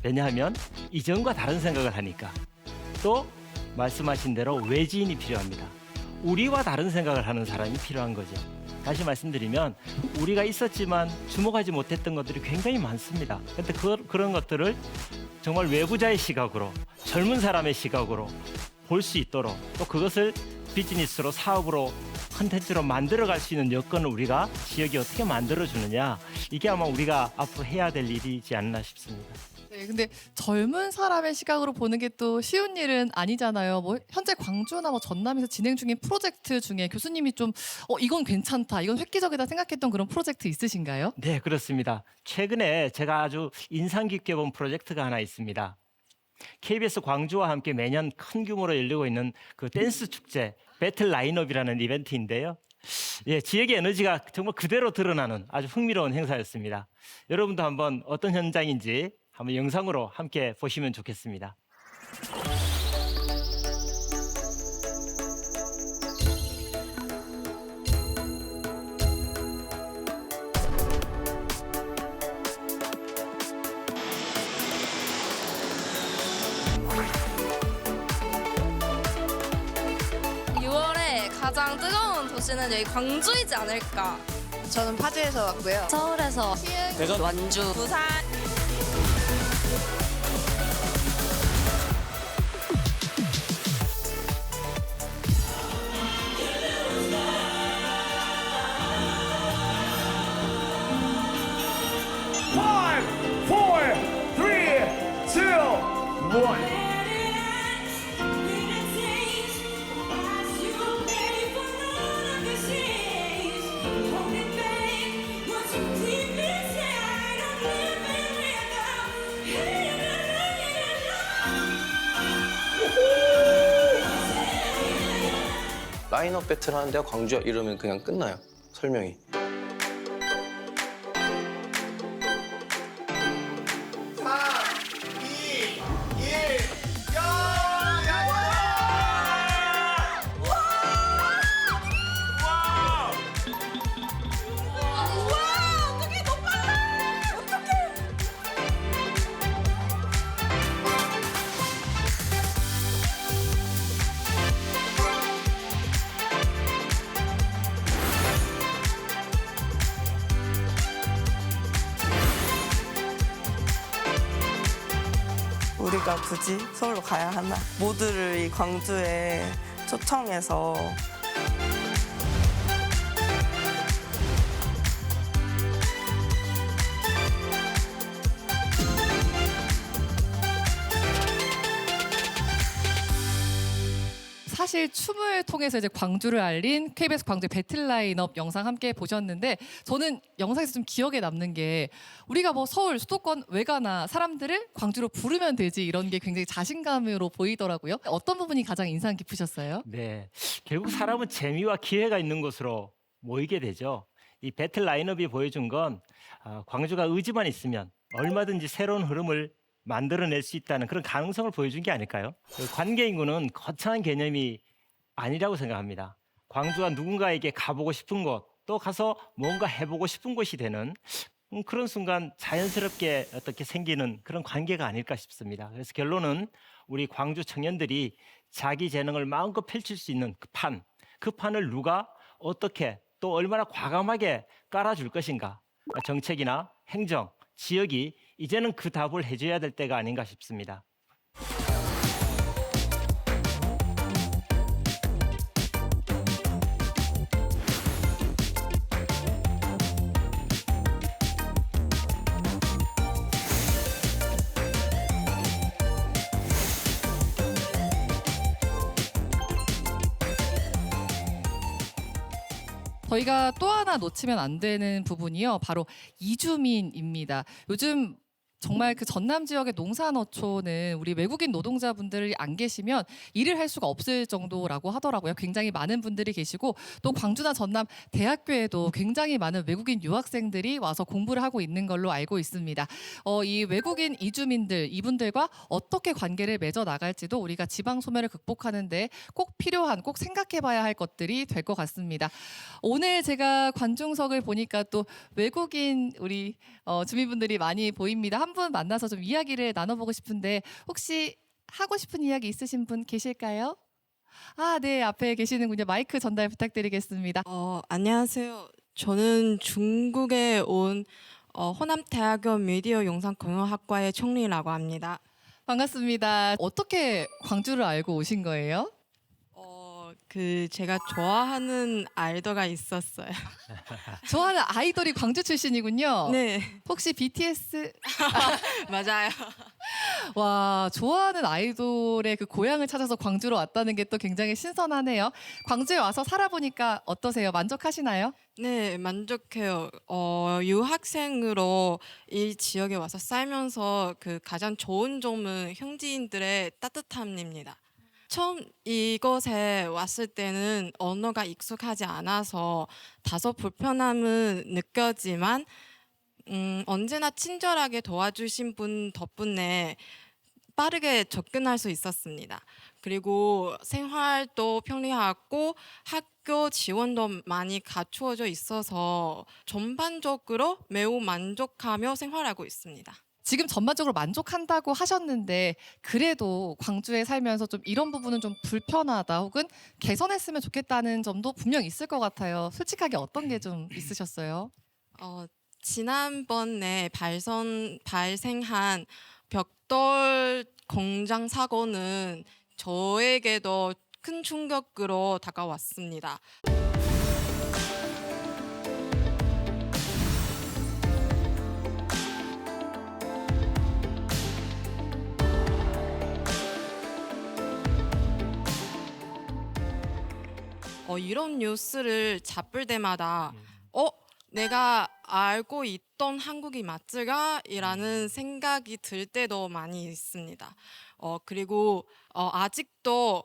왜냐하면 이전과 다른 생각을 하니까. 또 말씀하신 대로 외지인이 필요합니다. 우리와 다른 생각을 하는 사람이 필요한 거죠. 다시 말씀드리면 우리가 있었지만 주목하지 못했던 것들이 굉장히 많습니다. 그런데 그런 것들을 정말 외부자의 시각으로 젊은 사람의 시각으로 볼 수 있도록 또 그것을 비즈니스로 사업으로 콘텐츠로 만들어갈 수 있는 여건을 우리가 지역이 어떻게 만들어주느냐 이게 아마 우리가 앞으로 해야 될 일이지 않나 싶습니다. 네, 근데 젊은 사람의 시각으로 보는 게 또 쉬운 일은 아니잖아요. 뭐 현재 광주나 뭐 전남에서 진행 중인 프로젝트 중에 교수님이 좀 이건 괜찮다, 이건 획기적이다 생각했던 그런 프로젝트 있으신가요? 네, 그렇습니다. 최근에 제가 아주 인상 깊게 본 프로젝트가 하나 있습니다. KBS 광주와 함께 매년 큰 규모로 열리고 있는 그 댄스 축제 배틀 라인업이라는 이벤트인데요. 예, 지역의 에너지가 정말 그대로 드러나는 아주 흥미로운 행사였습니다. 여러분도 한번 어떤 현장인지 한번 영상으로 함께 보시면 좋겠습니다. 가장 뜨거운 도시는 여기 광주이지 않을까. 저는 파주에서 왔고요. 서울에서 대전, 완주, 부산. 음악 배틀 하는데요, 광주야 이러면 그냥 끝나요. 설명이. 우리가 굳이 서울로 가야 하나? 모두를 이 광주에 초청해서 사실 춤을 통해서 이제 광주를 알린 KBS 광주 배틀 라인업 영상 함께 보셨는데 저는 영상에서 좀 기억에 남는 게 우리가 뭐 서울 수도권 왜 가나 사람들을 광주로 부르면 되지 이런 게 굉장히 자신감으로 보이더라고요. 어떤 부분이 가장 인상 깊으셨어요? 네, 결국 사람은 재미와 기회가 있는 곳으로 모이게 되죠. 이 배틀 라인업이 보여준 건 광주가 의지만 있으면 얼마든지 새로운 흐름을 만들어낼 수 있다는 그런 가능성을 보여준 게 아닐까요? 관계 인구는 거창한 개념이 아니라고 생각합니다. 광주가 누군가에게 가보고 싶은 곳, 또 가서 뭔가 해보고 싶은 곳이 되는 그런 순간 자연스럽게 어떻게 생기는 그런 관계가 아닐까 싶습니다. 그래서 결론은 우리 광주 청년들이 자기 재능을 마음껏 펼칠 수 있는 그 판을 누가 어떻게 또 얼마나 과감하게 깔아줄 것인가. 정책이나 행정, 지역이 이제는 그 답을 해줘야 될 때가 아닌가 싶습니다. 저희가 또 하나 놓치면 안 되는 부분이요. 바로 이주민입니다. 요즘 정말 그 전남 지역의 농산어촌은 우리 외국인 노동자분들이 안 계시면 일을 할 수가 없을 정도라고 하더라고요. 굉장히 많은 분들이 계시고 또 광주나 전남 대학교에도 굉장히 많은 외국인 유학생들이 와서 공부를 하고 있는 걸로 알고 있습니다. 이 외국인 이주민들 이분들과 어떻게 관계를 맺어 나갈지도 우리가 지방 소멸을 극복하는데 꼭 필요한 꼭 생각해봐야 할 것들이 될 것 같습니다. 오늘 제가 관중석을 보니까 또 외국인 우리 주민분들이 많이 보입니다. 한 분 만나서 좀 이야기를 나눠보고 싶은데 혹시 하고 싶은 이야기 있으신 분 계실까요? 아, 네, 앞에 계시는군요. 마이크 전달 부탁드리겠습니다. 안녕하세요. 저는 중국에 온 호남대학교 미디어 영상경영학과의 총리라고 합니다. 반갑습니다. 어떻게 광주를 알고 오신 거예요? 제가 좋아하는 아이돌가 있었어요. 좋아하는 아이돌이 광주 출신이군요. 네. 혹시 BTS? 맞아요. 와, 좋아하는 아이돌의 그 고향을 찾아서 광주로 왔다는 게 또 굉장히 신선하네요. 광주에 와서 살아보니까 어떠세요? 만족하시나요? 네, 만족해요. 유학생으로 이 지역에 와서 살면서 그 가장 좋은 점은 현지인들의 따뜻함입니다. 처음 이곳에 왔을 때는 언어가 익숙하지 않아서 다소 불편함은 느꼈지만 언제나 친절하게 도와주신 분 덕분에 빠르게 접근할 수 있었습니다. 그리고 생활도 편리하고 학교 지원도 많이 갖추어져 있어서 전반적으로 매우 만족하며 생활하고 있습니다. 지금 전반적으로 만족한다고 하셨는데 그래도 광주에 살면서 좀 이런 부분은 좀 불편하다 혹은 개선했으면 좋겠다는 점도 분명 있을 것 같아요. 솔직하게 어떤 게 좀 있으셨어요? 지난번에 발생한 벽돌 공장 사고는 저에게도 큰 충격으로 다가왔습니다. 이런 뉴스를 잡을 때마다 내가 알고 있던 한국이 맞을까? 이라는 생각이 들 때도 많이 있습니다. 그리고 아직도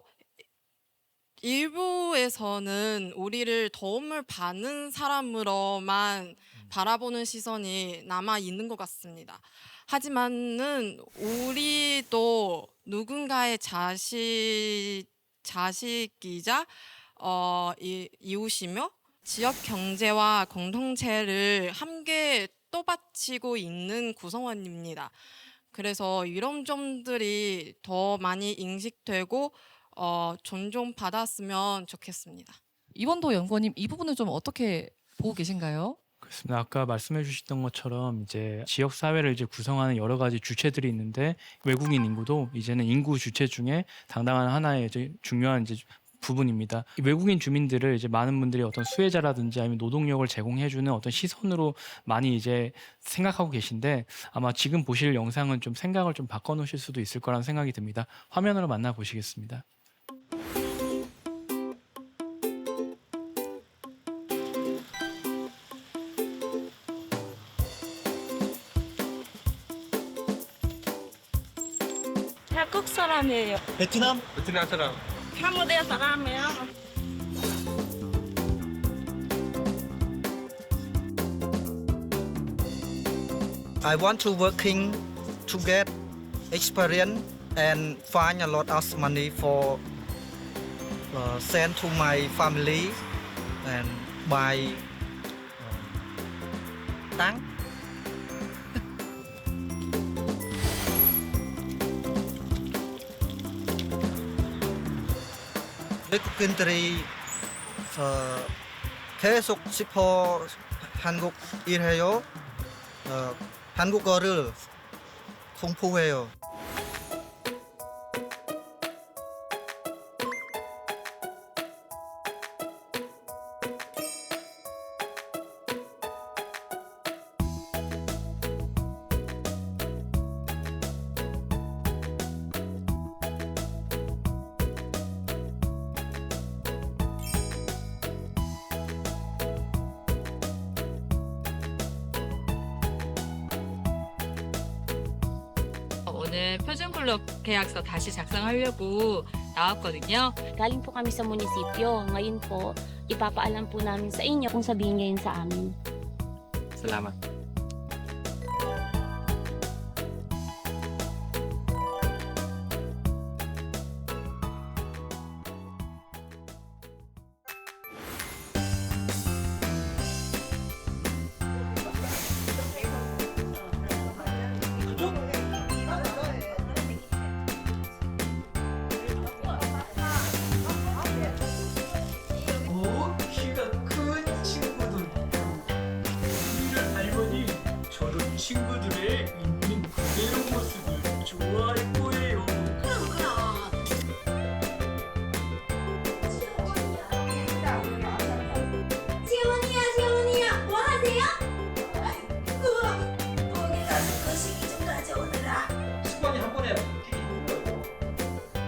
일부에서는 우리를 도움을 받는 사람으로만 바라보는 시선이 남아 있는 것 같습니다. 하지만은 우리도 누군가의 자식이자 이웃이며 지역 경제와 공동체를 함께 떠받치고 있는 구성원입니다. 그래서 이런 점들이 더 많이 인식되고 존중받았으면 좋겠습니다. 이원도 연구원님 이 부분은 좀 어떻게 보고 계신가요? 그렇습니다. 아까 말씀해 주셨던 것처럼 이제 지역 사회를 이제 구성하는 여러 가지 주체들이 있는데 외국인 인구도 이제는 인구 주체 중에 당당한 하나의 이제 중요한 이제 부분입니다. 이 외국인 주민들을 이제 많은 분들이 어떤 수혜자라든지 아니면 노동력을 제공해주는 어떤 시선으로 많이 이제 생각하고 계신데 아마 지금 보실 영상은 좀 생각을 좀 바꿔놓으실 수도 있을 거라는 생각이 듭니다. 화면으로 만나 보시겠습니다. 태국 사람이에요. 베트남 사람. 캄보디아 사람이에요. I want to working to get experience and find a lot of money for send to my family and buy 땅. 외국인들이 계속 싶어 한국 일해요. 한국어를 공부해요. 오늘 표준클럽 계약서 다시 작성하려고 나왔거든요. Galing po kami sa munisipyo. Ngayon po, ipapaalam po namin sa inyo kung sabihin ngayon sa amin. Salamat. 키가 큰 친구들. 우리를 닮으니 저런 친구들의 있는 그대로 모습을 좋아할 거예요. 지원이야, 뭐 하세요? 거기 가서 거시기 좀 가져오느라. 습관이 한 번에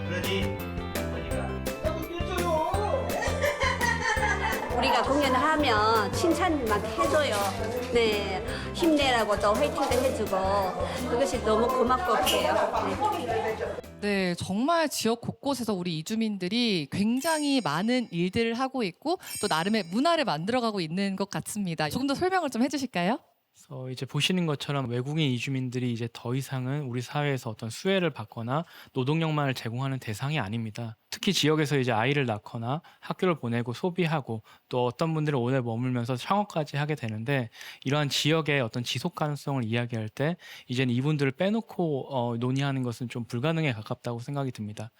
그러니 어머니가 나도 빼줘요. 우리가 공연을 하면 칭찬만 해줘요. 네, 힘내라고 또 화이팅도 해주고 그것이 너무 고맙고 그래요. 네, 정말 지역 곳곳에서 우리 이주민들이 굉장히 많은 일들을 하고 있고 또 나름의 문화를 만들어가고 있는 것 같습니다. 조금 더 설명을 좀 해주실까요? 그래서 이제 보시는 것처럼 외국인 이주민들이 이제 더 이상은 우리 사회에서 어떤 수혜를 받거나 노동력만을 제공하는 대상이 아닙니다. 특히 지역에서 이제 아이를 낳거나 학교를 보내고 소비하고 또 어떤 분들은 오래 머물면서 창업까지 하게 되는데 이러한 지역의 어떤 지속 가능성을 이야기할 때 이제는 이분들을 빼놓고 논의하는 것은 좀 불가능에 가깝다고 생각이 듭니다.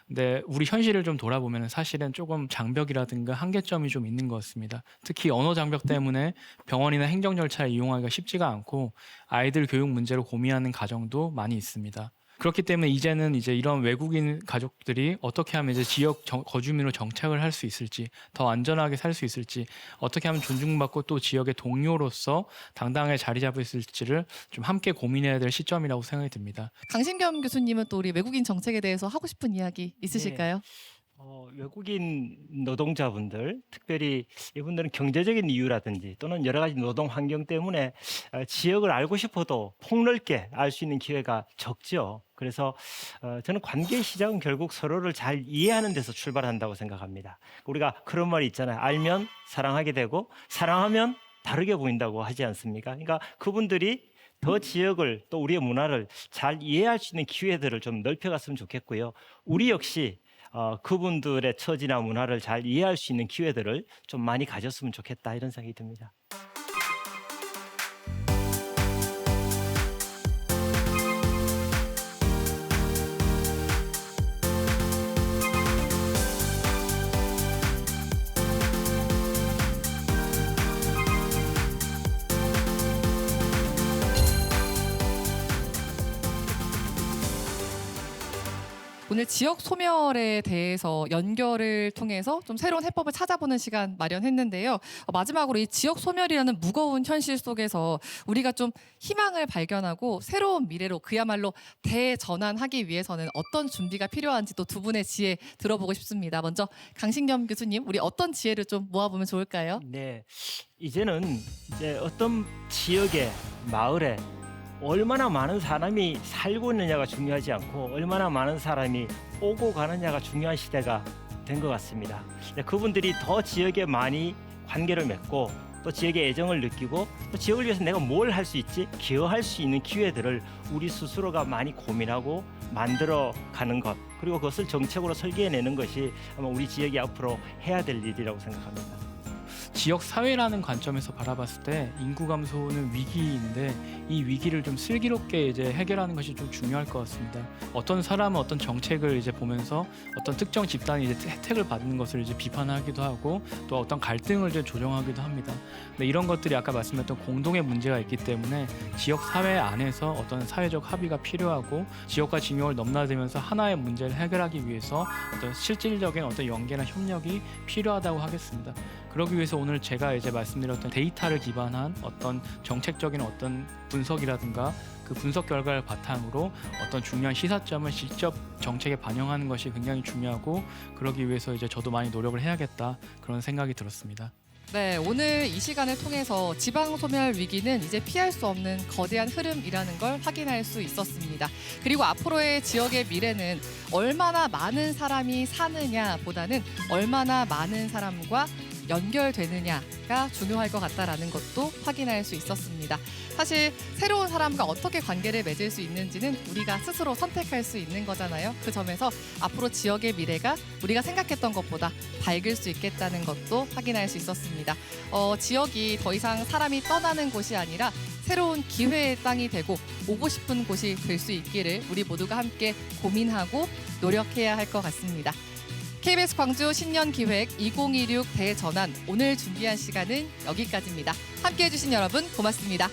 근데 우리 현실을 좀 돌아보면 사실은 조금 장벽이라든가 한계점이 좀 있는 것 같습니다. 특히 언어 장벽 때문에 병원이나 행정 절차를 이용하기가 쉽지가 않고 아이들 교육 문제로 고민하는 가정도 많이 있습니다. 그렇기 때문에 이제는 이제 이런 외국인 가족들이 어떻게 하면 이제 지역 거주민으로 정착을 할 수 있을지, 더 안전하게 살 수 있을지, 어떻게 하면 존중받고 또 지역의 동료로서 당당하게 자리 잡을 수 있을지를 좀 함께 고민해야 될 시점이라고 생각이 듭니다. 강신겸 교수님은 또 우리 외국인 정책에 대해서 하고 싶은 이야기 있으실까요? 외국인 노동자분들, 특별히 이분들은 경제적인 이유라든지 또는 여러 가지 노동 환경 때문에 지역을 알고 싶어도 폭넓게 알 수 있는 기회가 적죠. 그래서 저는 관계의 시작은 결국 서로를 잘 이해하는 데서 출발한다고 생각합니다. 우리가 그런 말이 있잖아요. 알면 사랑하게 되고 사랑하면 다르게 보인다고 하지 않습니까? 그러니까 그분들이 더 지역을 또 우리의 문화를 잘 이해할 수 있는 기회들을 좀 넓혀갔으면 좋겠고요. 우리 역시 그분들의 처지나 문화를 잘 이해할 수 있는 기회들을 좀 많이 가졌으면 좋겠다 이런 생각이 듭니다. 오늘 지역 소멸에 대해서 연결을 통해서 좀 새로운 해법을 찾아보는 시간 마련했는데요. 마지막으로 이 지역 소멸이라는 무거운 현실 속에서 우리가 좀 희망을 발견하고 새로운 미래로 그야말로 대전환하기 위해서는 어떤 준비가 필요한지 또 두 분의 지혜 들어보고 싶습니다. 먼저 강신겸 교수님, 우리 어떤 지혜를 좀 모아보면 좋을까요? 네, 이제는 이제 어떤 지역에 마을에 얼마나 많은 사람이 살고 있느냐가 중요하지 않고 얼마나 많은 사람이 오고 가느냐가 중요한 시대가 된 것 같습니다. 그분들이 더 지역에 많이 관계를 맺고 또 지역의 애정을 느끼고 또 지역을 위해서 내가 뭘 할 수 있지? 기여할 수 있는 기회들을 우리 스스로가 많이 고민하고 만들어 가는 것, 그리고 그것을 정책으로 설계해내는 것이 아마 우리 지역이 앞으로 해야 될 일이라고 생각합니다. 지역 사회라는 관점에서 바라봤을 때 인구 감소는 위기인데 이 위기를 좀 슬기롭게 이제 해결하는 것이 좀 중요할 것 같습니다. 어떤 사람은 어떤 정책을 이제 보면서 어떤 특정 집단이 이제 혜택을 받는 것을 이제 비판하기도 하고 또 어떤 갈등을 이제 조정하기도 합니다. 근데 이런 것들이 아까 말씀드렸던 공동의 문제가 있기 때문에 지역 사회 안에서 어떤 사회적 합의가 필요하고 지역과 징역을 넘나들면서 하나의 문제를 해결하기 위해서 어떤 실질적인 어떤 연계나 협력이 필요하다고 하겠습니다. 그러기 위해서 오늘 제가 이제 말씀드렸던 데이터를 기반한 어떤 정책적인 어떤 분석이라든가 그 분석 결과를 바탕으로 어떤 중요한 시사점을 직접 정책에 반영하는 것이 굉장히 중요하고 그러기 위해서 이제 저도 많이 노력을 해야겠다 그런 생각이 들었습니다. 네, 오늘 이 시간을 통해서 지방소멸 위기는 이제 피할 수 없는 거대한 흐름이라는 걸 확인할 수 있었습니다. 그리고 앞으로의 지역의 미래는 얼마나 많은 사람이 사느냐보다는 얼마나 많은 사람과 연결되느냐가 중요할 것 같다라는 것도 확인할 수 있었습니다. 사실 새로운 사람과 어떻게 관계를 맺을 수 있는지는 우리가 스스로 선택할 수 있는 거잖아요. 그 점에서 앞으로 지역의 미래가 우리가 생각했던 것보다 밝을 수 있겠다는 것도 확인할 수 있었습니다. 지역이 더 이상 사람이 떠나는 곳이 아니라 새로운 기회의 땅이 되고 오고 싶은 곳이 될 수 있기를 우리 모두가 함께 고민하고 노력해야 할 것 같습니다. KBS 광주 신년기획 2026 대전환, 오늘 준비한 시간은 여기까지입니다. 함께해 주신 여러분 고맙습니다.